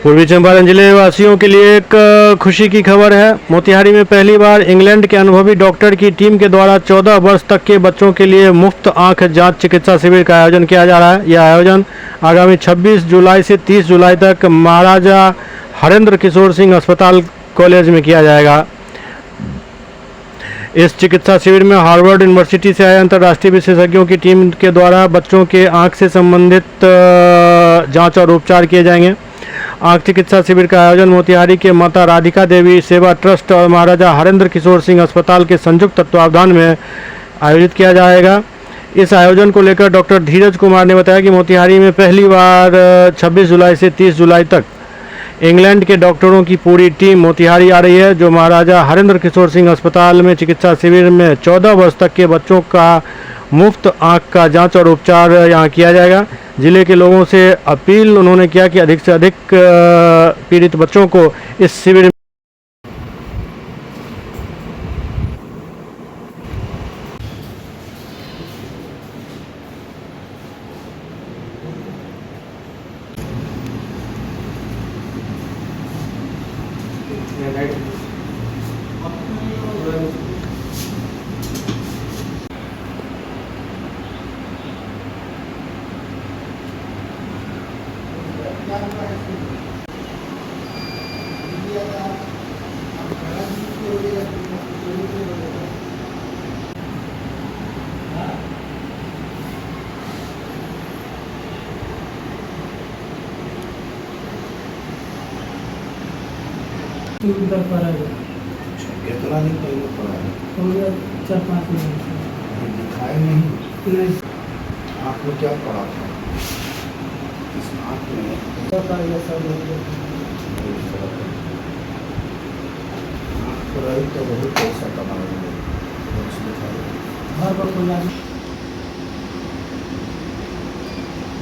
पूर्वी चंपारण जिले वासियों के लिए एक खुशी की खबर है। मोतिहारी में पहली बार इंग्लैंड के अनुभवी डॉक्टर की टीम के द्वारा 14 वर्ष तक के बच्चों के लिए मुफ्त आंख जांच चिकित्सा शिविर का आयोजन किया जा रहा है। यह आयोजन आगामी 26 जुलाई से 30 जुलाई तक महाराजा हरेंद्र किशोर सिंह अस्पताल कॉलेज में किया जाएगा। इस चिकित्सा शिविर में हार्वर्ड यूनिवर्सिटी से आए अंतर्राष्ट्रीय विशेषज्ञों की टीम के द्वारा बच्चों के आंख से संबंधित जांच और उपचार किए जाएंगे। आंख चिकित्सा शिविर का आयोजन मोतिहारी के माता राधिका देवी सेवा ट्रस्ट और महाराजा हरेंद्र किशोर सिंह अस्पताल के संयुक्त तत्वावधान में आयोजित किया जाएगा। इस आयोजन को लेकर डॉक्टर धीरज कुमार ने बताया कि मोतिहारी में पहली बार 26 जुलाई से 30 जुलाई तक इंग्लैंड के डॉक्टरों की पूरी टीम मोतिहारी आ रही है, जो महाराजा हरेंद्र किशोर सिंह अस्पताल में चिकित्सा शिविर में 14 वर्ष तक के बच्चों का मुफ्त आंख का जांच और उपचार यहां किया जाएगा। जिले के लोगों से अपील उन्होंने किया कि अधिक से अधिक पीड़ित बच्चों को इस शिविर उधर पड़ा है। इतना नहीं पहले पड़ा है, हो गया 4-5 महीने दिखाए नहीं। नहीं आँख में क्या पड़ा था? इस आँख में पता है सब लोग आँख पर रही तो बहुत पैसा कमाएंगे। घर पर खुला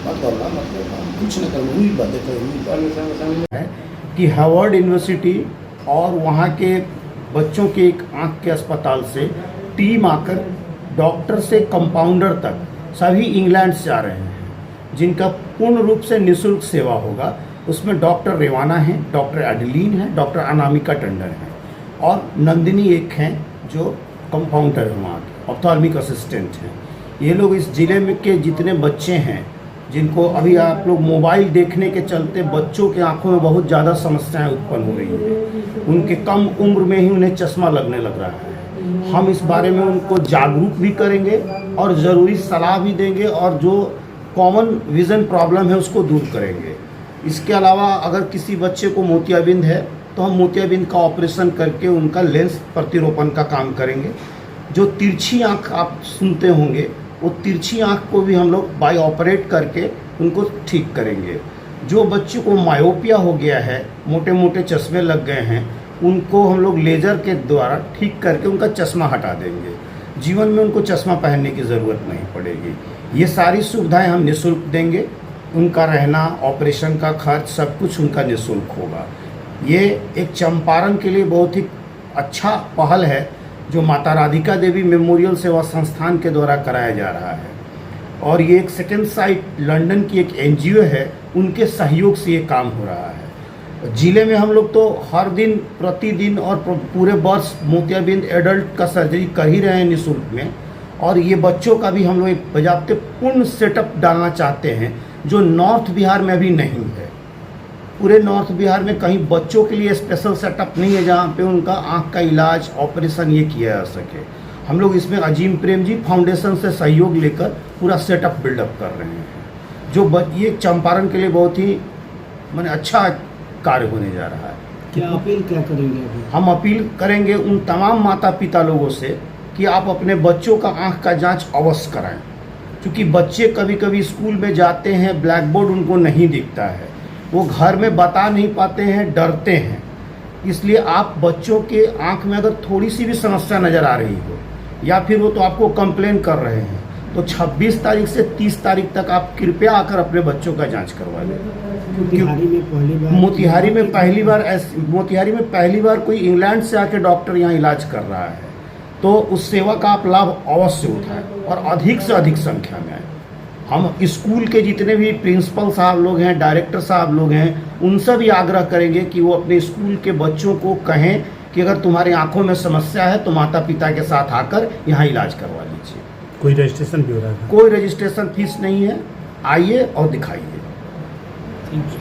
मतलब कुछ नहीं कर हुई बात है कि हार्वर्ड यूनिवर्सिटी और वहाँ के बच्चों के एक आँख के अस्पताल से टीम आकर डॉक्टर से कंपाउंडर तक सभी इंग्लैंड से आ रहे हैं, जिनका पूर्ण रूप से निःशुल्क सेवा होगा। उसमें डॉक्टर रेवाना हैं, डॉक्टर एडलीन हैं, डॉक्टर अनामिका टंडन हैं और नंदिनी एक हैं जो कंपाउंडर हैं, वहाँ के ऑप्थाल्मिक असिस्टेंट हैं। ये लोग इस जिले में के जितने बच्चे हैं जिनको अभी आप लोग मोबाइल देखने के चलते बच्चों के आंखों में बहुत ज़्यादा समस्याएं उत्पन्न हो रही हैं, उनके कम उम्र में ही उन्हें चश्मा लगने लग रहा है। हम इस बारे में उनको जागरूक भी करेंगे और ज़रूरी सलाह भी देंगे और जो कॉमन विज़न प्रॉब्लम है उसको दूर करेंगे। इसके अलावा अगर किसी बच्चे को मोतियाबिंद है तो हम मोतियाबिंद का ऑपरेशन करके उनका लेंस प्रतिरोपण का काम करेंगे। जो तिरछी आँख आप सुनते होंगे, वो तिरछी आँख को भी हम लोग बाय ऑपरेट करके उनको ठीक करेंगे। जो बच्चे को मायोपिया हो गया है, मोटे मोटे चश्मे लग गए हैं, उनको हम लोग लेज़र के द्वारा ठीक करके उनका चश्मा हटा देंगे। जीवन में उनको चश्मा पहनने की ज़रूरत नहीं पड़ेगी। ये सारी सुविधाएं हम निःशुल्क देंगे। उनका रहना, ऑपरेशन का खर्च, सब कुछ उनका निःशुल्क होगा। ये एक चंपारण के लिए बहुत ही अच्छा पहल है जो माता राधिका देवी मेमोरियल सेवा संस्थान के द्वारा कराया जा रहा है। और ये एक सेकेंड साइट लंदन की एक एनजीओ है, उनके सहयोग से ये काम हो रहा है। जिले में हम लोग तो हर दिन प्रतिदिन और पूरे वर्ष मोतियाबिंद एडल्ट का सर्जरी कर ही रहे हैं निःशुल्क में। और ये बच्चों का भी हम लोग एक बजाते पूर्ण सेटअप डालना चाहते हैं जो नॉर्थ बिहार में अभी नहीं है। पूरे नॉर्थ बिहार में कहीं बच्चों के लिए स्पेशल सेटअप नहीं है जहाँ पे उनका आँख का इलाज, ऑपरेशन ये किया जा सके। हम लोग इसमें अजीम प्रेम जी फाउंडेशन से सहयोग लेकर पूरा सेटअप बिल्डअप कर रहे हैं, जो ये चंपारण के लिए बहुत ही माने अच्छा कार्य होने जा रहा है। क्या अपील क्या करेंगे अभी? हम अपील करेंगे उन तमाम माता पिता लोगों से कि आप अपने बच्चों का आँख का जाँच अवश्य कराएँ, क्योंकि बच्चे कभी कभी स्कूल में जाते हैं, ब्लैक बोर्ड उनको नहीं दिखता है, वो घर में बता नहीं पाते हैं, डरते हैं। इसलिए आप बच्चों के आंख में अगर थोड़ी सी भी समस्या नज़र आ रही हो या फिर वो तो आपको कंप्लेन कर रहे हैं, तो 26 तारीख से 30 तारीख तक आप कृपया आकर अपने बच्चों का जांच करवा लें। मोतिहारी में पहली बार कोई इंग्लैंड से आके डॉक्टर यहाँ इलाज कर रहा है, तो उस सेवा का आप लाभ अवश्य उठाएं और अधिक से अधिक संख्या में आए। हम स्कूल के जितने भी प्रिंसिपल साहब लोग हैं, डायरेक्टर साहब लोग हैं, उनसे भी आग्रह करेंगे कि वो अपने स्कूल के बच्चों को कहें कि अगर तुम्हारी आंखों में समस्या है तो माता पिता के साथ आकर यहाँ इलाज करवा लीजिए। कोई रजिस्ट्रेशन भी हो रहा था? कोई रजिस्ट्रेशन फीस नहीं है, आइए और दिखाइए। Thank you.